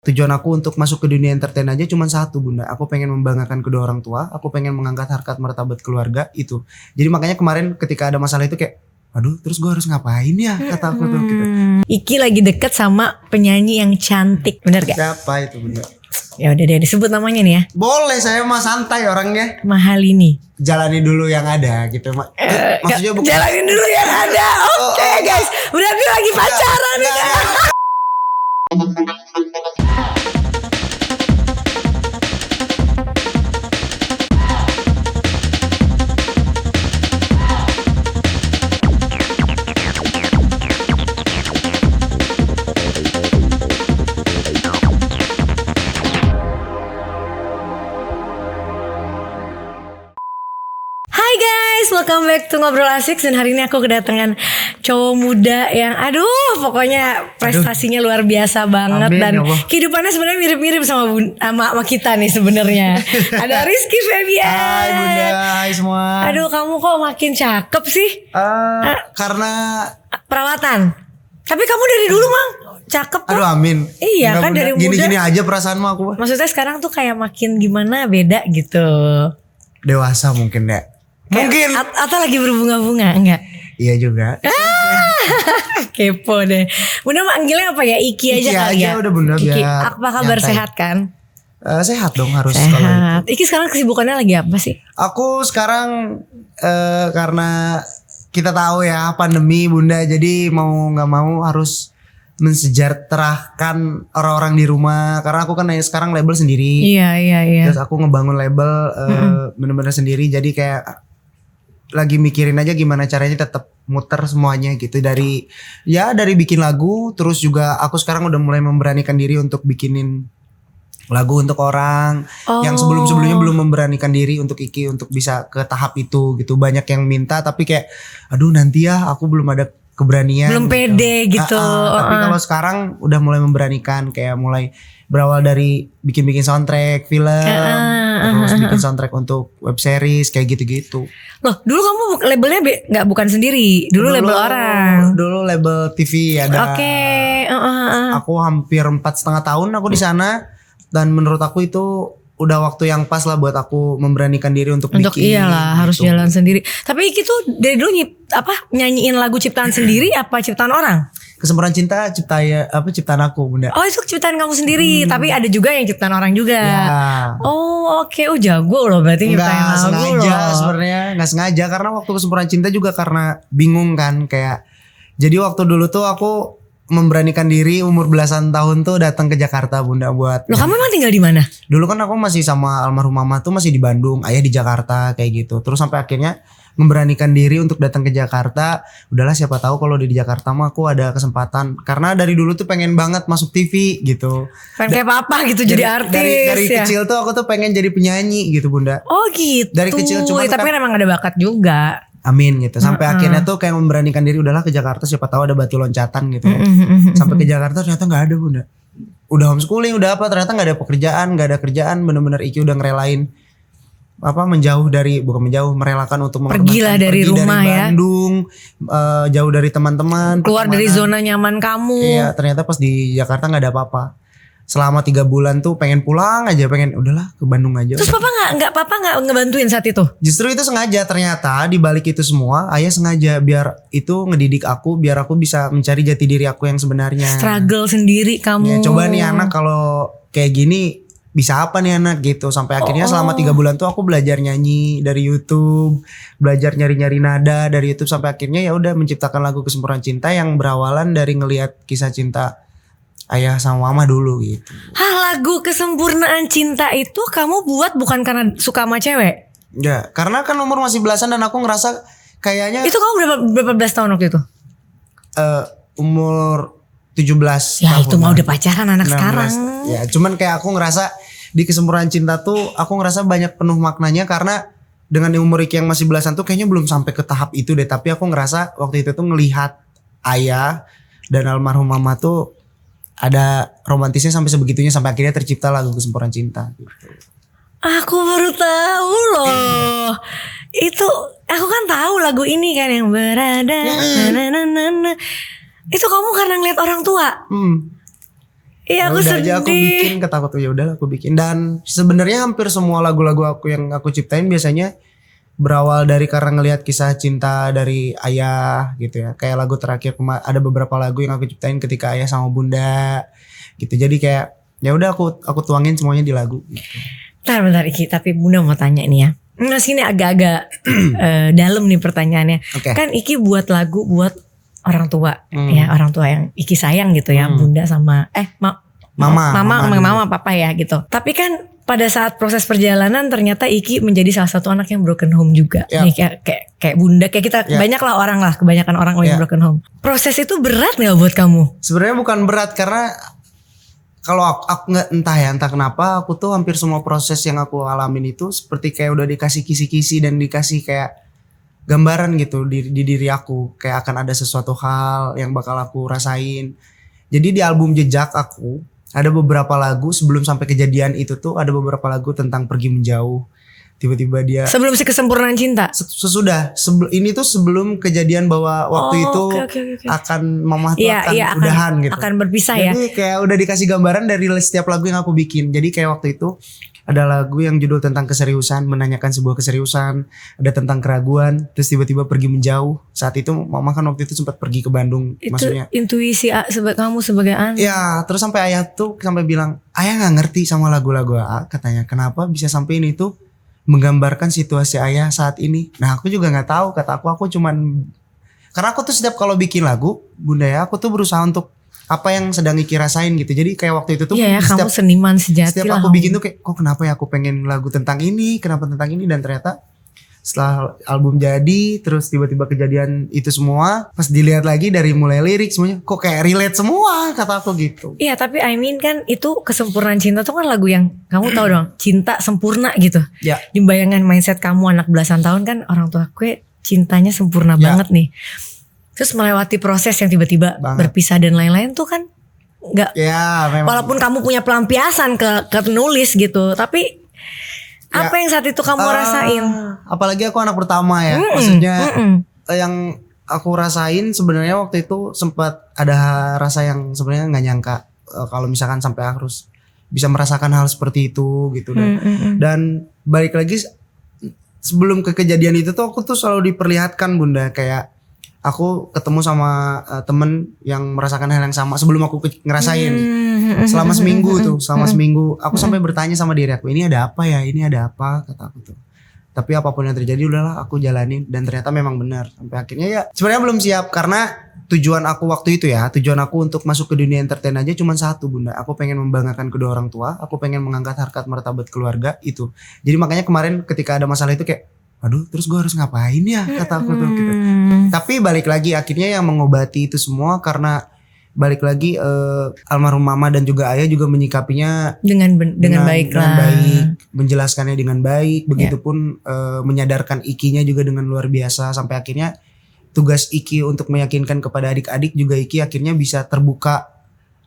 Tujuan aku untuk masuk ke dunia entertain aja cuma satu bunda. Aku pengen membanggakan kedua orang tua. Aku pengen mengangkat harkat martabat keluarga itu. Jadi makanya kemarin ketika ada masalah itu kayak, aduh terus gue harus ngapain ya kata aku tuh gitu. Iki lagi deket sama penyanyi yang cantik, bener gak? Siapa itu bunda? Ya udah deh disebut namanya nih ya. Boleh, saya mah santai orangnya. Mahalini. Jalani dulu yang ada gitu. Maksudnya bukan. Jalanin dulu yang ada. Oke guys, berarti lagi pacaran nih. Hai guys, welcome back to Ngobrol Asik. Dan hari ini aku kedatangan cowok muda yang pokoknya prestasinya luar biasa banget. Amin, dan ya Allah. Kehidupannya sebenarnya mirip-mirip sama kita nih sebenarnya. Ada Rizky Febian. Hai bunda, hai semua. Aduh, kamu kok makin cakep sih? Karena Perawatan. Tapi kamu dari dulu Mang cakep kok. aduh amin. Iya Enggak, kan, bunda. dari muda. Gini-gini aja perasaanmu aku. Maksudnya sekarang tuh kayak makin gimana, beda gitu. Dewasa mungkin ya. Mungkin. Atau lagi berbunga-bunga, enggak? Iya juga. Kepo deh. Bunda manggilnya apa ya? Iki aja Iki kali aja ya. udah bunda, Iki, biar apa kabar, nyantai. sehat kan? Sehat dong harus kalau itu. Sehat. Iki sekarang kesibukannya lagi apa sih? Aku sekarang karena kita tahu ya pandemi bunda, jadi mau nggak mau harus mensejahterakan orang-orang di rumah. Karena aku kan sekarang label sendiri. Iya. Terus aku ngebangun label bener-bener sendiri. Jadi kayak lagi mikirin aja gimana caranya tetap muter semuanya gitu, dari bikin lagu, terus juga aku sekarang udah mulai memberanikan diri untuk bikinin lagu untuk orang yang sebelum-sebelumnya belum memberanikan diri untuk Iki untuk bisa ke tahap itu gitu. Banyak yang minta tapi kayak aduh nanti ya aku belum ada keberanian, Belum pede gitu. Tapi kalau sekarang udah mulai memberanikan, kayak mulai berawal dari bikin soundtrack film, terus bikin soundtrack untuk web series kayak gitu-gitu. Loh, dulu kamu labelnya bukan sendiri, dulu label orang. Dulu label TV ada. Oke. Aku hampir 4,5 tahun aku di sana, dan menurut aku itu udah waktu yang pas lah buat aku memberanikan diri untuk bikin. Iyalah gitu. harus jalan sendiri. Tapi Iki tuh dari dulu nyanyiin lagu ciptaan sendiri apa ciptaan orang? Kesempurnaan Cinta ciptaan aku bunda. Oh, itu ciptaan kamu sendiri, tapi ada juga yang ciptaan orang juga. Ya. Oh, oke. Oh, jago loh berarti nyiptain Nggak lagu sengaja loh. sebenarnya, nggak sengaja, karena waktu Kesempurnaan Cinta juga karena bingung kan, kayak jadi waktu dulu tuh aku memberanikan diri umur belasan tahun tuh datang ke Jakarta bunda buat. Loh, kamu emang tinggal di mana? Dulu kan aku masih sama almarhum mama tuh masih di Bandung, ayah di Jakarta kayak gitu. Terus sampai akhirnya memberanikan diri untuk datang ke Jakarta. Udahlah siapa tahu kalau di Jakarta mah aku ada kesempatan. Karena dari dulu tuh pengen banget masuk TV gitu. Pengen kayak papa gitu, jadi artis Dari ya? kecil tuh aku tuh pengen jadi penyanyi gitu bunda. Oh gitu. Dari kecil cuma tapi kan emang ada bakat juga. Amin gitu. Sampai akhirnya tuh kayak memberanikan diri, udahlah ke Jakarta siapa tahu ada batu loncatan gitu ya. Sampai ke Jakarta ternyata nggak ada bunda. Udah homeschooling, udah apa, ternyata nggak ada pekerjaan, nggak ada kerjaan. Bener-bener Iki udah ngerelain merelakan untuk Pergilah dari rumah ya. Bandung, jauh dari teman-teman, Keluar dari pertemanan. zona nyaman kamu. Iya, ternyata pas di Jakarta nggak ada apa-apa. Selama 3 bulan tuh pengen pulang aja, udahlah ke Bandung aja. Terus papa nggak ngebantuin saat itu? Justru itu sengaja, ternyata di balik itu semua ayah sengaja biar itu ngedidik aku, biar aku bisa mencari jati diri aku yang sebenarnya. Struggle sendiri kamu. Ya, coba nih anak kalau kayak gini bisa apa nih anak gitu. Sampai akhirnya selama 3 bulan tuh aku belajar nyanyi dari YouTube, belajar nyari-nyari nada dari YouTube, sampai akhirnya ya udah menciptakan lagu Kesempurnaan Cinta yang berawalan dari ngelihat kisah cinta ayah sama mama dulu gitu. Lagu Kesempurnaan Cinta itu kamu buat bukan karena suka sama cewek? Ya, karena kan umur masih belasan dan aku ngerasa kayaknya Itu kamu berapa belas tahun waktu itu? Umur 17 Ya tahun. itu mah udah pacaran anak 16. sekarang. Ya, cuman kayak aku ngerasa di Kesempurnaan Cinta tuh aku ngerasa banyak penuh maknanya, karena dengan umur Iki yang masih belasan tuh kayaknya belum sampai ke tahap itu deh. Tapi aku ngerasa waktu itu tuh ngelihat ayah dan almarhum mama tuh ada romantisnya sampai sebegitunya, sampai akhirnya tercipta lagu Kesempurnaan Cinta gitu. Aku baru tahu loh. Itu aku kan tahu lagu ini kan yang berada. Itu kamu karena ngeliat orang tua. Iya, aku udah aja aku sedih. bikin, kata aku tuh ya udah aku bikin. Dan sebenarnya hampir semua lagu-lagu aku yang aku ciptain biasanya berawal dari karena ngelihat kisah cinta dari ayah gitu ya. Kayak lagu terakhir ada beberapa lagu yang aku ciptain ketika ayah sama bunda gitu. Jadi kayak ya udah aku tuangin semuanya di lagu gitu. Bentar Iki, tapi Bunda mau tanya nih ya. Nah sini agak-agak dalam nih pertanyaannya. Oke. Kan Iki buat lagu buat orang tua, ya orang tua yang Iki sayang gitu ya, Bunda sama mama papa ya gitu. Tapi kan pada saat proses perjalanan ternyata Iki menjadi salah satu anak yang broken home juga. Ya. Nih kayak Bunda, kayak kita banyak lah kebanyakan orang yang broken home. Proses itu berat nggak buat kamu? Sebenarnya bukan berat karena kalau aku nggak entah kenapa aku tuh hampir semua proses yang aku alamin itu seperti kayak udah dikasih kisi-kisi dan dikasih kayak gambaran gitu di diri aku, kayak akan ada sesuatu hal yang bakal aku rasain. Jadi di album Jejak aku ada beberapa lagu sebelum sampai kejadian itu tuh ada beberapa lagu tentang pergi menjauh. Tiba-tiba dia sebelum si kesempurnaan cinta. Sesudah ini tuh sebelum kejadian bahwa waktu itu okay. akan mama tuh akan udahan gitu. Akan berpisah. Jadi kayak udah dikasih gambaran dari setiap lagu yang aku bikin. Jadi kayak waktu itu ada lagu yang judul tentang keseriusan, menanyakan sebuah keseriusan, ada tentang keraguan, terus tiba-tiba pergi menjauh. Saat itu mama kan waktu itu sempat pergi ke Bandung, itu maksudnya. Intuisi kamu sebagai anak. Ya, terus sampai ayah tuh sampai bilang, ayah nggak ngerti sama lagu-lagu AA, katanya. Kenapa bisa sampai ini tuh menggambarkan situasi ayah saat ini. Nah, aku juga nggak tahu. Kata aku cuman karena aku tuh setiap kalau bikin lagu, Bunda ya, aku tuh berusaha untuk apa yang sedang Iki rasain gitu. Jadi kayak waktu itu tuh iya, kamu seniman sejati setiap lah. aku bikin tuh kayak kok kenapa ya aku pengen lagu tentang ini, kenapa tentang ini, dan ternyata setelah album jadi terus tiba-tiba kejadian itu semua pas dilihat lagi dari mulai lirik semuanya kok kayak relate semua, kata aku gitu. Iya, tapi I mean kan itu kesempurnaan cinta tuh kan lagu yang kamu tahu dong, cinta sempurna gitu. Ya. Di bayangan mindset kamu anak belasan tahun kan orang tua gue cintanya sempurna banget nih. Terus melewati proses yang tiba-tiba berpisah dan lain-lain tuh kan nggak. Ya, memang. Walaupun kamu punya pelampiasan ke nulis gitu, tapi apa yang saat itu kamu rasain? Apalagi aku anak pertama ya, maksudnya yang aku rasain sebenarnya waktu itu sempat ada rasa yang sebenarnya nggak nyangka kalau misalkan sampai harus bisa merasakan hal seperti itu gitu. Dan balik lagi sebelum ke kejadian itu tuh aku tuh selalu diperlihatkan Bunda kayak aku ketemu sama temen yang merasakan hal yang sama sebelum aku ngerasain. Selama seminggu aku sampai bertanya sama diri aku, ini ada apa ya, kata aku tuh. Tapi apapun yang terjadi udahlah aku jalanin, dan ternyata memang benar. Sampai akhirnya ya sebenarnya belum siap karena tujuan aku waktu itu untuk masuk ke dunia entertain aja cuma satu Bunda. Aku pengen membanggakan kedua orang tua, aku pengen mengangkat harkat martabat keluarga itu. Jadi makanya kemarin ketika ada masalah itu kayak aduh, terus gue harus ngapain ya, kata aku tuh gitu. Tapi balik lagi akhirnya yang mengobati itu semua karena balik lagi almarhum mama dan juga ayah juga menyikapinya dengan baik, menjelaskannya dengan baik. Begitupun menyadarkan Ikinya juga dengan luar biasa sampai akhirnya tugas Iki untuk meyakinkan kepada adik-adik juga Iki akhirnya bisa terbuka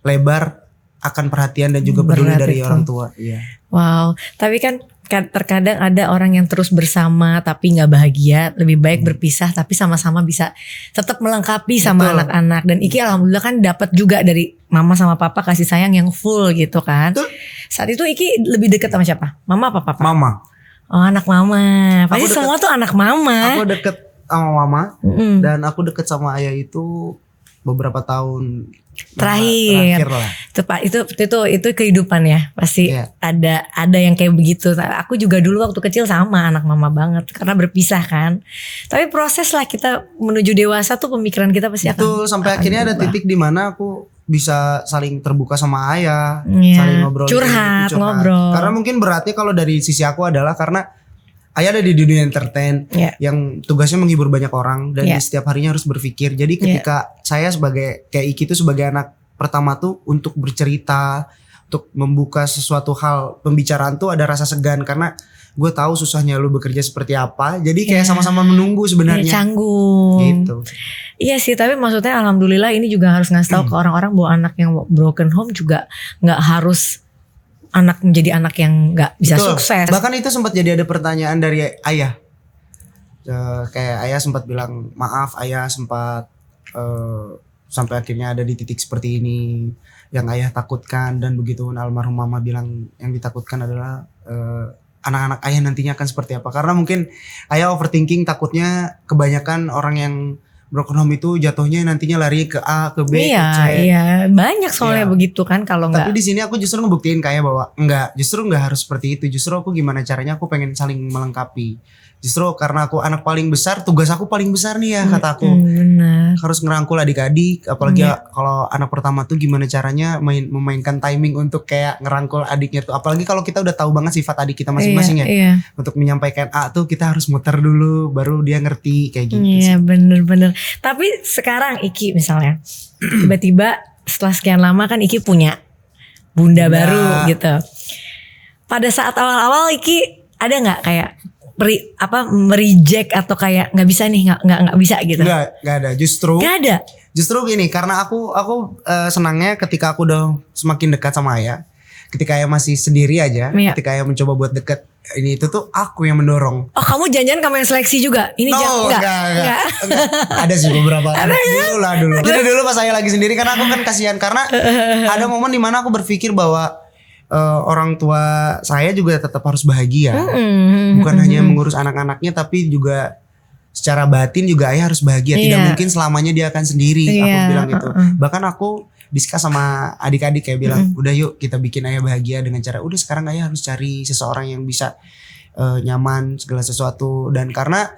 lebar akan perhatian dan juga peduli dari orang tua. Iya. Wow, tapi kan terkadang ada orang yang terus bersama tapi nggak bahagia, lebih baik berpisah tapi sama-sama bisa tetap melengkapi sama anak-anak. Dan Iki alhamdulillah kan dapat juga dari mama sama papa kasih sayang yang full gitu kan. Saat itu Iki lebih dekat sama siapa? Mama apa papa? Mama. Oh, anak mama. Pasti semua tuh anak mama. Aku deket sama mama dan aku deket sama ayah itu beberapa tahun terakhir lah. Itu kehidupan ya pasti ada yang kayak begitu. Aku juga dulu waktu kecil sama anak mama banget karena berpisah kan. Tapi proses lah kita menuju dewasa tuh pemikiran kita pasti akan sampai akhirnya ada titik di mana aku bisa saling terbuka sama ayah, saling ngobrol, curhat. Karena mungkin beratnya kalau dari sisi aku adalah karena ayah ada di dunia entertain yang tugasnya menghibur banyak orang dan di setiap harinya harus berpikir. Jadi ketika saya sebagai kayak Iki itu sebagai anak pertama tuh untuk bercerita, untuk membuka sesuatu hal pembicaraan tuh ada rasa segan karena gue tahu susahnya lu bekerja seperti apa. Jadi kayak sama-sama menunggu sebenarnya. Canggung. Gitu. Iya sih, tapi maksudnya alhamdulillah ini juga harus ngasih tahu ke orang-orang bahwa anak yang broken home juga nggak harus menjadi anak yang nggak bisa sukses. Bahkan itu sempat jadi ada pertanyaan dari ayah. Kayak ayah sempat bilang maaf, ayah sempat sampai akhirnya ada di titik seperti ini yang ayah takutkan. Dan begitu almarhum mama bilang yang ditakutkan adalah anak-anak ayah nantinya akan seperti apa, karena mungkin ayah overthinking, takutnya kebanyakan orang yang broken home itu jatuhnya nantinya lari ke A, ke B, Iya, ke C. iya, banyak soalnya Iya. begitu kan kalau Tapi nggak. di sini aku justru ngebuktiin kayak bahwa justru enggak harus seperti itu. Justru aku gimana caranya, aku pengen saling melengkapi. Justru karena aku anak paling besar, tugas aku paling besar nih ya, kata aku. Benar. Harus ngerangkul adik-adik, apalagi Iya. kalau anak pertama tuh gimana caranya memainkan timing untuk kayak ngerangkul adiknya tuh. Apalagi kalau kita udah tahu banget sifat adik kita masing-masing ya. Iya. Untuk menyampaikan A tuh kita harus muter dulu baru dia ngerti kayak gitu Iya, sih. bener-bener. Tapi sekarang Iki misalnya tiba-tiba setelah sekian lama kan Iki punya bunda baru gitu. Pada saat awal-awal Iki ada nggak kayak mereject atau kayak nggak bisa nih, nggak bisa gitu? Enggak ada. Nggak ada. Justru gini, karena aku senangnya ketika aku udah semakin dekat sama ayah. Ketika ayah masih sendiri aja, Iya. ketika ayah mencoba buat deket, ini itu tuh aku yang mendorong. Oh, kamu janjian kamu yang seleksi juga? Ini enggak. Ada sih beberapa. Dulu. Jadi dulu pas saya lagi sendiri, karena aku kan kasihan, karena ada momen dimana aku berpikir bahwa orang tua saya juga tetap harus bahagia. Bukan hanya mengurus anak-anaknya, tapi juga secara batin juga ayah harus bahagia. Tidak mungkin selamanya dia akan sendiri. Aku bilang gitu. Bahkan aku diskus sama adik-adik kayak bilang, udah yuk kita bikin ayah bahagia dengan cara, udah sekarang ayah harus cari seseorang yang bisa nyaman segala sesuatu. Dan karena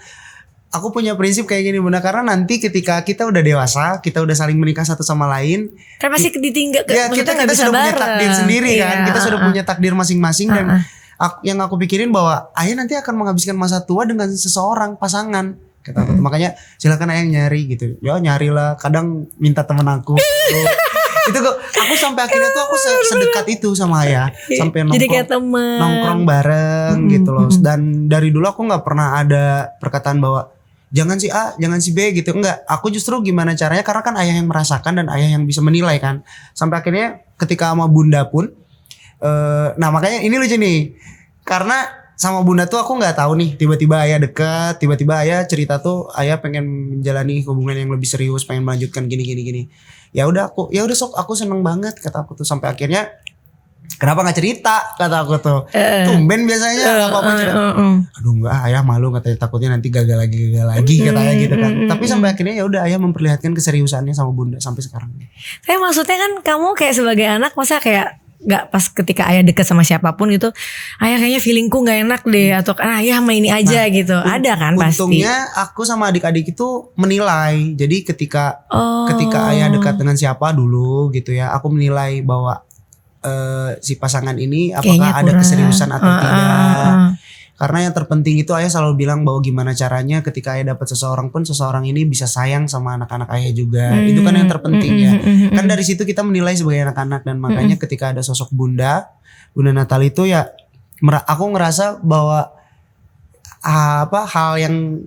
aku punya prinsip kayak gini Bunda, karena nanti ketika kita udah dewasa, kita udah saling menikah satu sama lain, kan pasti ditinggal. ya kita sudah punya takdir sendiri kan, kita sudah punya takdir masing-masing. Dan yang aku pikirin bahwa ayah nanti akan menghabiskan masa tua dengan seseorang pasangan. Kata aku, makanya silakan ayah nyari gitu. Ya nyarilah, kadang minta temen aku. Itu kok aku sampai akhirnya tuh aku sedekat itu sama ayah, sampai Jadi kayak temen. nongkrong bareng gitu loh. Dan dari dulu aku nggak pernah ada perkataan bahwa jangan si A, jangan si B gitu. Enggak, aku justru gimana caranya, karena kan ayah yang merasakan dan ayah yang bisa menilai kan. Sampai akhirnya ketika sama bunda pun nah makanya ini lucu nih, karena sama bunda tuh aku nggak tahu nih, tiba-tiba ayah dekat, tiba-tiba ayah cerita tuh ayah pengen menjalani hubungan yang lebih serius, pengen melanjutkan gini. Ya udah sok, aku seneng banget kata aku tuh. Sampai akhirnya kenapa nggak cerita, kata aku tuh. Tumben biasanya apa-apa cerita. Aduh enggak, ayah malu katanya, takutnya nanti gagal lagi katanya gitu kan. Tapi sampai akhirnya ya udah ayah memperlihatkan keseriusannya sama bunda sampai sekarang. Tapi maksudnya kan kamu kayak sebagai anak, masa kayak nggak pas ketika ayah deket sama siapapun gitu, ayah kayaknya feelingku nggak enak deh, atau kan ayah sama ini aja gitu, ada kan pasti. Untungnya aku sama adik-adik itu menilai. Jadi ketika ayah dekat dengan siapa dulu gitu ya, aku menilai bahwa si pasangan ini apakah Kayaknya ada kurang. keseriusan atau tidak. Karena yang terpenting itu ayah selalu bilang bahwa gimana caranya ketika ayah dapat seseorang pun, seseorang ini bisa sayang sama anak-anak ayah juga. Itu kan yang terpenting ya. Kan dari situ kita menilai sebagai anak-anak. Dan makanya ketika ada sosok Bunda Natal itu ya, aku ngerasa bahwa hal yang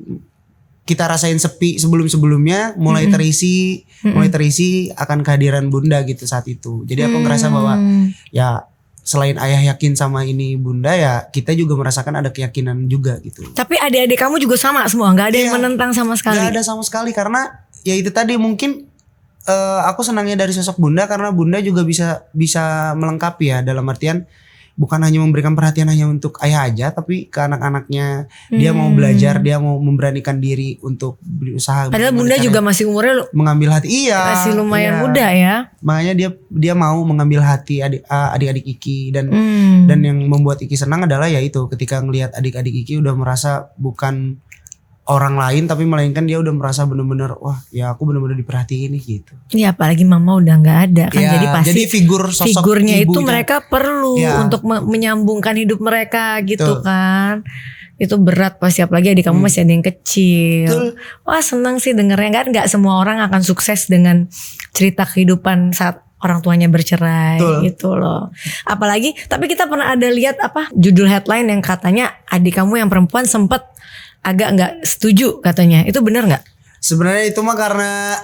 kita rasain sepi sebelum-sebelumnya mulai terisi akan kehadiran Bunda gitu saat itu. Jadi aku ngerasa bahwa ya selain ayah yakin sama ini Bunda, ya kita juga merasakan ada keyakinan juga gitu. Tapi adik-adik kamu juga sama semua, nggak ada yang menentang sama sekali? Nggak ada sama sekali, karena ya itu tadi mungkin aku senangnya dari sosok Bunda, karena Bunda juga bisa melengkapi ya, dalam artian bukan hanya memberikan perhatian hanya untuk ayah aja, tapi ke anak-anaknya. Dia mau belajar, dia mau memberanikan diri untuk berusaha. Padahal Bunda juga masih umurnya mengambil hati, masih lumayan muda ya. Makanya dia mau mengambil hati adik-adik Iki. Dan yang membuat Iki senang adalah ya itu, ketika ngelihat adik-adik Iki udah merasa bukan orang lain, tapi melainkan dia udah merasa bener-bener, wah ya aku bener-bener diperhatiin nih gitu. Iya, apalagi mama udah nggak ada kan, Ya, jadi pasti jadi figurnya itu mereka perlu untuk menyambungkan hidup mereka gitu kan. Itu berat pasti, apalagi adik kamu masih ada yang kecil. Wah senang sih dengernya, kan nggak semua orang akan sukses dengan cerita kehidupan saat orang tuanya bercerai. Gitu loh. Apalagi, tapi kita pernah ada lihat judul headline yang katanya adik kamu yang perempuan sempet agak nggak setuju katanya. Itu benar nggak? Sebenarnya itu mah karena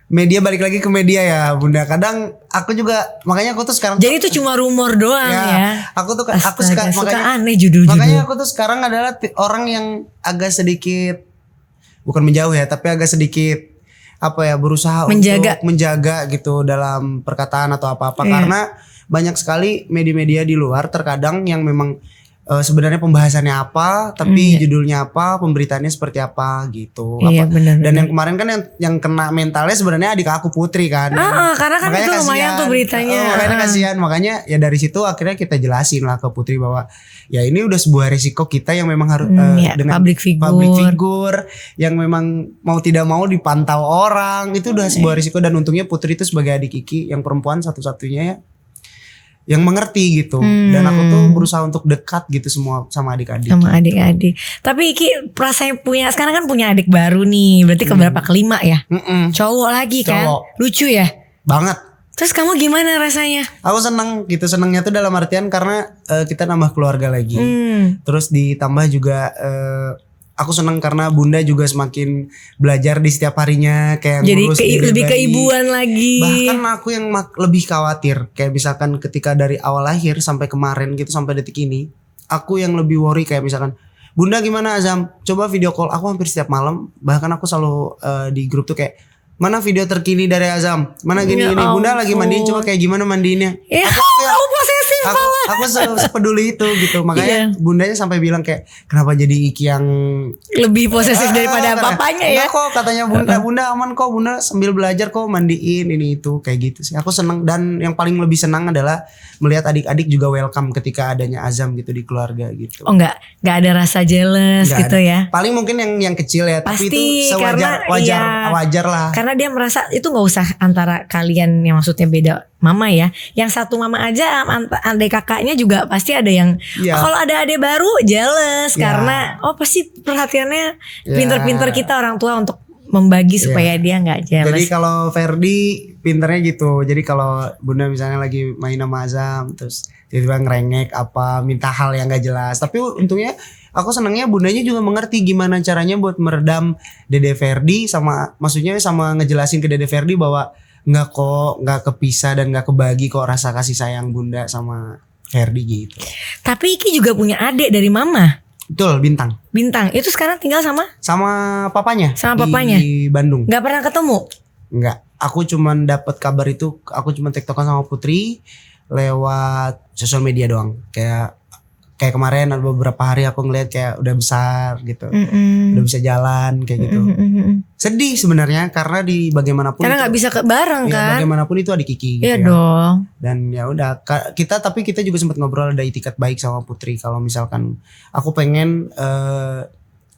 media, balik lagi ke media ya Bunda. Kadang aku juga, makanya aku tuh sekarang. Jadi itu cuma rumor doang ya. Aku suka makanya aneh judul-judul. Makanya aku tuh sekarang adalah orang yang agak sedikit, bukan menjauh ya, tapi agak sedikit berusaha Menjaga. untuk menjaga gitu dalam perkataan atau apa-apa karena banyak sekali media-media di luar terkadang yang memang sebenarnya pembahasannya apa tapi judulnya apa, pemberitaannya seperti apa gitu. Iya, benar. Dan yang kemarin kan yang kena mentalnya sebenarnya adik aku Putri kan. Karena kan Makanya itu lumayan tuh beritanya. Makanya kasihan, makanya ya dari situ akhirnya kita jelasin lah ke Putri bahwa ya ini udah sebuah resiko kita yang memang harus dengan public figure yang memang mau tidak mau dipantau orang, itu udah sebuah resiko. Dan untungnya Putri itu sebagai adik Iki yang perempuan satu-satunya ya yang mengerti gitu. Dan aku tuh berusaha untuk dekat gitu semua sama adik-adik. Sama adik-adik. Tapi Iki rasanya sekarang kan punya adik baru nih. Berarti keberapa, kelima ya? Cowok lagi kan? Lucu ya? Banget. Terus kamu gimana rasanya? Aku seneng gitu. Senengnya tuh dalam artian karena kita nambah keluarga lagi. Terus ditambah juga aku seneng karena bunda juga semakin belajar di setiap harinya kayak jadi ngurus lebih keibuan lagi. Bahkan aku yang lebih khawatir kayak misalkan ketika dari awal lahir sampai kemarin gitu sampai detik ini, aku yang lebih worry kayak misalkan bunda gimana Azam, coba video call. Aku hampir setiap malam, bahkan aku selalu di grup tuh kayak mana video terkini dari Azam, mana gini bunda lagi mandiin, coba kayak gimana mandiinnya. Aku posesif malah. Aku sepeduli itu gitu. Makanya bundanya sampai bilang kayak kenapa jadi Iki yang lebih posesif daripada papanya ya. Enggak kok katanya bunda aman kok, bunda sambil belajar kok mandiin ini itu kayak gitu sih. Aku seneng, dan yang paling lebih senang adalah melihat adik-adik juga welcome ketika adanya Azam gitu di keluarga gitu. Oh enggak ada rasa jealous Nggak gitu ada. ya. Paling mungkin yang kecil ya, Pasti, tapi itu wajar lah. Karena dia merasa itu nggak usah antara kalian yang maksudnya beda mama ya. Yang satu mama aja, adik kakaknya juga pasti ada yang kalau ada adik baru jealous karena pasti perhatiannya pinter-pinter kita orang tua untuk membagi supaya dia nggak jealous. Jadi kalau Ferdi pinternya gitu. Jadi kalau bunda misalnya lagi main sama Azam terus tiba-tiba ngerengek apa, minta hal yang nggak jelas. Tapi untungnya aku senangnya bundanya juga mengerti gimana caranya buat meredam Dede Ferdi maksudnya sama ngejelasin ke Dede Ferdi bahwa nggak kepisah dan nggak kebagi kok rasa kasih sayang bunda sama Ferdi gitu. Tapi Iki juga punya adik dari mama. Betul, Bintang. Itu sekarang tinggal sama papanya. Sama papanya di Bandung. Nggak pernah ketemu? Nggak. Aku cuman dapat kabar itu, aku cuman tektokan sama Putri lewat sosial media doang. Kayak kemarin ada beberapa hari aku ngeliat kayak udah besar gitu, udah bisa jalan kayak gitu. Sedih sebenarnya karena di bagaimanapun karena nggak bisa bareng kan. Bagaimanapun itu adik Kiki gitu. Iya dong. Dan ya udah tapi kita juga sempat ngobrol, ada itikat baik sama Putri kalau misalkan aku pengen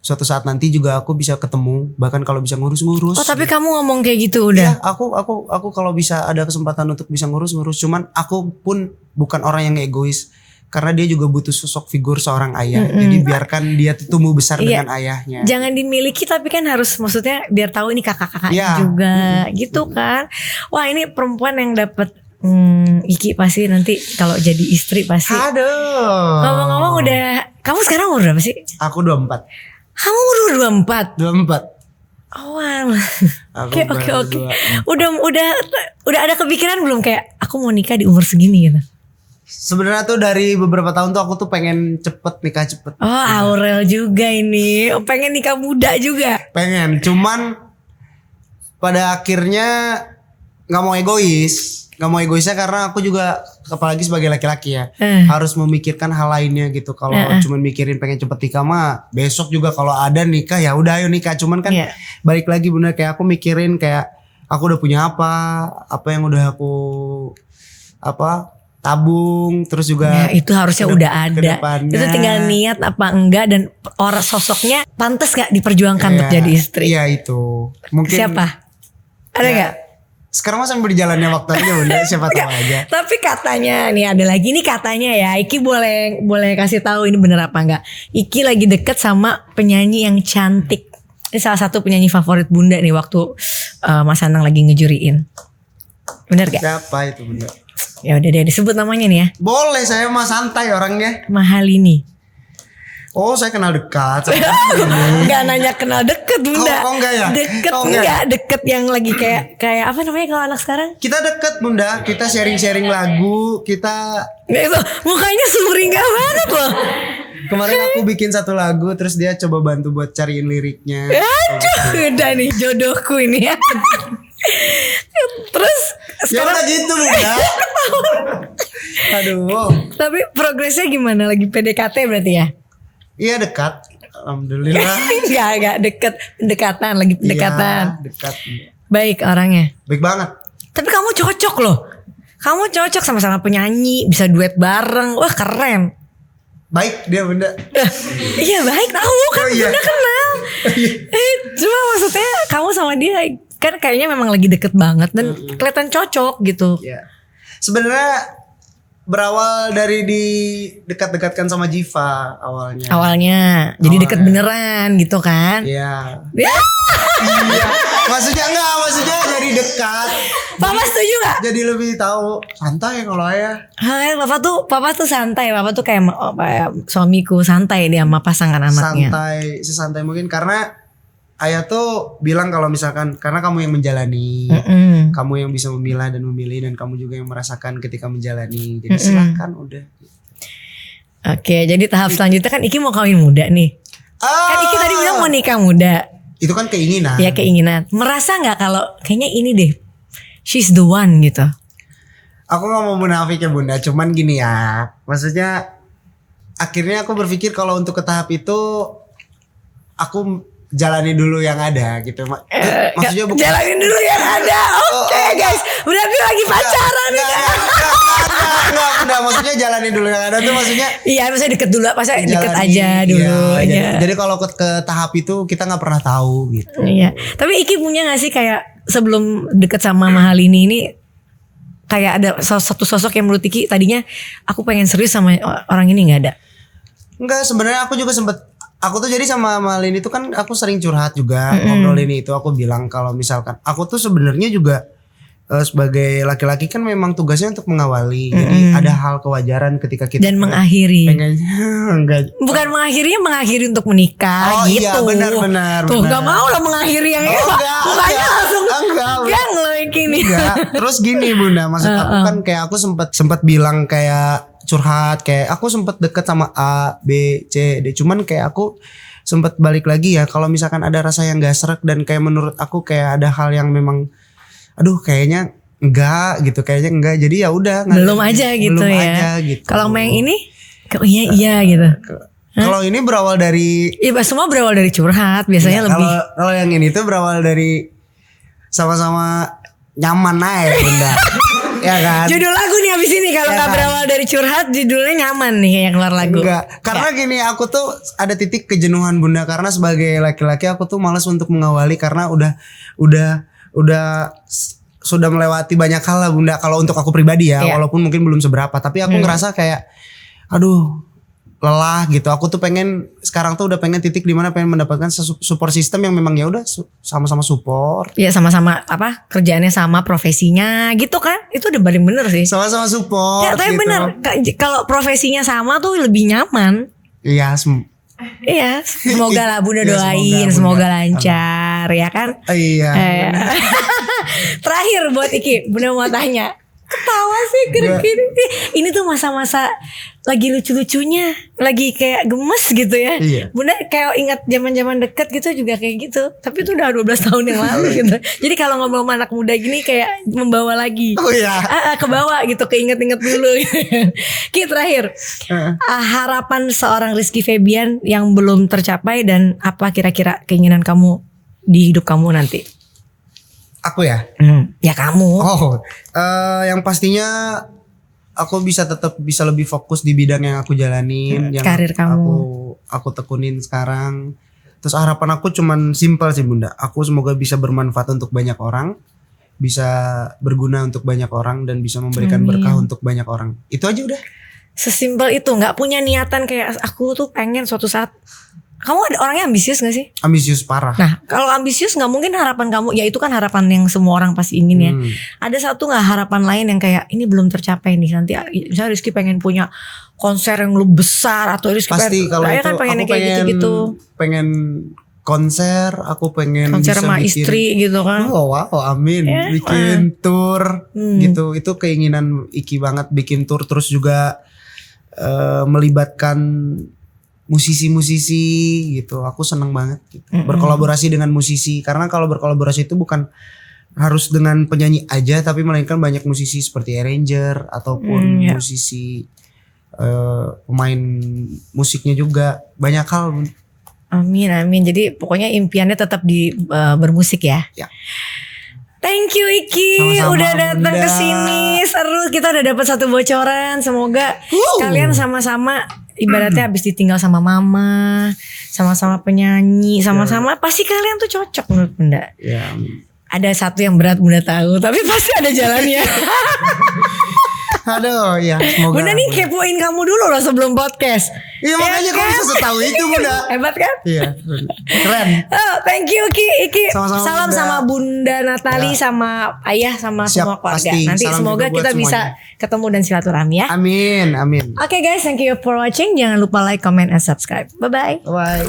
suatu saat nanti juga aku bisa ketemu, bahkan kalau bisa ngurus-ngurus. Oh tapi kamu ngomong kayak gitu udah? Iya, aku kalau bisa ada kesempatan untuk bisa ngurus-ngurus. Cuman aku pun bukan orang yang egois. Karena dia juga butuh sosok figur seorang ayah. Jadi biarkan dia tumbuh besar dengan ayahnya. Jangan dimiliki tapi kan harus maksudnya biar tahu ini kakak-kakaknya juga gitu kan. Wah ini perempuan yang dapat Iki pasti nanti kalau jadi istri pasti. Aduh. Ngomong-ngomong kamu sekarang umur berapa sih? Aku 24. Kamu umur 24? 24. Oh Oke. Udah ada kepikiran belum kayak aku mau nikah di umur segini gitu? Sebenarnya tuh dari beberapa tahun tuh aku tuh pengen nikah cepet. Oh Aurel juga ini pengen nikah muda juga. Pengen, cuman pada akhirnya nggak mau egoisnya karena aku juga apalagi sebagai laki-laki ya harus memikirkan hal lainnya gitu. Kalau cuman mikirin pengen cepet nikah mah besok juga kalau ada nikah ya udah ayo nikah. Cuman kan balik lagi bener kayak aku mikirin kayak aku udah punya apa yang udah aku tabung, terus juga itu harusnya udah ada. Itu tinggal niat apa enggak dan orang sosoknya pantas gak diperjuangkan untuk jadi istri. Iya itu. Mungkin siapa? Ada gak? Sekarang mah sambil berjalannya waktu aja udah siapa tahu aja. Tapi katanya nih ada lagi nih katanya ya, Iki boleh kasih tahu ini bener apa enggak? Iki lagi deket sama penyanyi yang cantik. Ini salah satu penyanyi favorit bunda nih waktu Mas Anang lagi ngejuriin. Bener gak? Siapa itu bunda? Ya udah deh disebut namanya nih ya. Boleh, saya mah santai orangnya. Mahalini. Oh saya kenal dekat. Enggak nanya kenal deket bunda. Oh enggak ya? Deket enggak deket yang lagi kayak apa namanya kalau anak sekarang? Kita deket bunda. Kita sharing lagu. Kita itu mukanya sumringah banget loh. Kemarin aku bikin satu lagu terus dia coba bantu buat cariin liriknya. Aduh, udah nih jodohku ini ya. Terus Ya sekarang udah gitu Bunda. Aduh. tapi progresnya gimana? Lagi PDKT berarti ya? Iya dekat. Alhamdulillah. Enggak deket, pendekatan, lagi pendekatan. Iya, dekat. Baik orangnya. Baik banget. Tapi kamu cocok loh. Kamu cocok sama-sama penyanyi, bisa duet bareng. Wah, keren. Baik dia Bunda. Iya, baik. Tahu kan Oh, iya. Bunda kenal. Cuma maksudnya kamu sama dia kan kayaknya memang lagi deket banget dan kelihatan cocok gitu. Ya. Sebenarnya berawal dari di dekat-dekatkan sama Jiva awalnya. Awalnya jadi deket beneran gitu kan. Iya. Ya, Iya. Maksudnya jadi dekat. Papa setuju gak? Jadi lebih tahu santai kalau ayah. Hai, papa tuh santai. Papa tuh kayak suamiku santai dia sama pasangan anaknya. Sesantai mungkin karena ayah tuh bilang kalau misalkan karena kamu yang menjalani, kamu yang bisa memilah dan memilih dan kamu juga yang merasakan ketika menjalani. Jadi silakan udah. Oke, jadi tahap selanjutnya kan Iki mau kawin muda nih. Kan Iki tadi bilang mau nikah muda. Itu kan keinginan. Ya keinginan. Merasa nggak kalau kayaknya ini deh, she's the one gitu. Aku gak mau munafik ya Bunda, cuman gini ya. Maksudnya akhirnya aku berpikir kalau untuk ke tahap itu aku jalani dulu yang ada gitu. Maksudnya bukan Jalanin dulu yang ada. Oke guys, berarti lagi pacaran nih. Enggak, maksudnya jalani dulu yang ada tuh maksudnya Iya, maksudnya deket dulu, maksudnya deket jalani, aja dulu. iya. Iya. Jadi kalau ke tahap itu kita nggak pernah tahu gitu. Iya. Tapi Iki punya gak sih kayak sebelum deket sama Mahalini ini kayak ada satu sosok yang menurut Iki tadinya aku pengen serius sama orang ini, nggak ada? Enggak, sebenarnya aku juga sempet. Aku tuh jadi sama Malin itu kan aku sering curhat juga ngobrolin itu. Aku bilang kalau misalkan aku tuh sebenarnya juga sebagai laki-laki kan memang tugasnya untuk mengawali. Jadi ada hal kewajaran ketika kita Dan mengakhiri. pengen enggak. Bukan mengakhiri untuk menikah Oh, gitu. iya, benar. Tuh gak mau lah mengakhiri yang ini. Mukanya langsung gang loh gini. Enggak. Terus gini Bunda, maksud aku kan kayak aku sempat bilang kayak curhat kayak aku sempat deket sama A, B, C, D. Cuman kayak aku sempat balik lagi ya kalau misalkan ada rasa yang gak srek dan kayak menurut aku kayak ada hal yang memang aduh kayaknya enggak gitu, kayaknya enggak. Jadi ya udah Belum aja gitu belum ya. aja gitu. Kalau main ini iya gitu. Kalau ini berawal dari Iya, semua berawal dari curhat biasanya lebih. Kalau yang ini tuh berawal dari sama-sama nyaman aja Bunda. Ya kan? Judul lagu nih abis ini kalau Ya nggak kan? berawal dari curhat judulnya nyaman nih yang keluar lagu. Enggak, karena gini aku tuh ada titik kejenuhan Bunda karena sebagai laki-laki aku tuh malas untuk mengawali karena udah sudah melewati banyak hal lah Bunda. Kalau untuk aku pribadi ya, walaupun mungkin belum seberapa, tapi aku ngerasa kayak aduh lelah gitu. Aku tuh pengen sekarang tuh udah pengen titik di mana pengen mendapatkan support system yang memang ya udah sama-sama support. Ya sama-sama kerjaannya sama, profesinya gitu kan. Itu udah paling bener sih. Sama-sama support. Ya, tapi gitu. bener kalau profesinya sama tuh lebih nyaman. Iya, Iya, semoga lah Bunda Ya, doain, semoga lancar ya kan. Iya. Terakhir buat Iki, Bunda mau tanya. Ketawa sih gini-gini. Ini tuh masa-masa lagi lucu-lucunya, lagi kayak gemes gitu ya. Iya. Bunda kayak ingat zaman-zaman deket gitu juga kayak gitu. Tapi itu udah 12 tahun yang lalu gitu. Jadi kalau ngobrol sama anak muda gini kayak membawa lagi. Oh iya. Ke bawah gitu, keinget-inget dulu. Ki terakhir. Harapan seorang Rizky Febian yang belum tercapai dan apa kira-kira keinginan kamu di hidup kamu nanti? Aku ya. Ya kamu. Yang pastinya aku tetap bisa lebih fokus di bidang yang aku jalanin, yang karir kamu. Aku tekunin sekarang. Terus harapan aku cuman simpel sih Bunda. Aku semoga bisa bermanfaat untuk banyak orang, bisa berguna untuk banyak orang dan bisa memberikan berkah untuk banyak orang. Itu aja udah. Sesimpel itu, nggak punya niatan kayak aku tuh pengen suatu saat. Kamu ada orangnya ambisius gak sih? Ambisius parah. Nah kalau ambisius gak mungkin harapan kamu. Ya itu kan harapan yang semua orang pasti ingin ya. Ada satu gak harapan lain yang kayak ini belum tercapai nih. Nanti misalnya Rizky pengen punya konser yang lebih besar. Atau Rizky pasti kalau itu kan pengen aku kayak gitu-gitu. Pengen konser. Aku pengen konser bisa sama bikin, istri gitu kan. wow amin ya, bikin tour gitu. Itu keinginan Iki banget. Bikin tour terus juga melibatkan musisi-musisi gitu. Aku seneng banget gitu. Berkolaborasi dengan musisi, karena kalau berkolaborasi itu bukan harus dengan penyanyi aja, tapi melainkan banyak musisi seperti arranger ataupun musisi pemain musiknya juga, banyak hal. Amin amin. Jadi pokoknya impiannya tetap di bermusik ya. Ya. Thank you Iki. Sama-sama, udah datang Bunda. ke sini. Seru, kita udah dapat satu bocoran. Semoga kalian sama-sama ibaratnya habis ditinggal sama mama, sama-sama penyanyi, sama-sama pasti kalian tuh cocok menurut Bunda. Ya. Ada satu yang berat Bunda tahu, tapi pasti ada jalannya. Aduh, ya semoga. Bunda nih kepoin kamu dulu loh sebelum podcast. Iya makanya kamu bisa tahu itu Bunda. Hebat kan? Iya, keren. Oh, thank you Iki. Sama-sama, Salam Bunda. sama Bunda Natali, sama ayah, sama Siap, semua keluarga. pasti. Nanti Salam semoga juga buat kita bisa ketemu dan silaturahmi ya. Amin, amin. Oke guys, thank you for watching. Jangan lupa like, comment, and subscribe. Bye bye. Bye.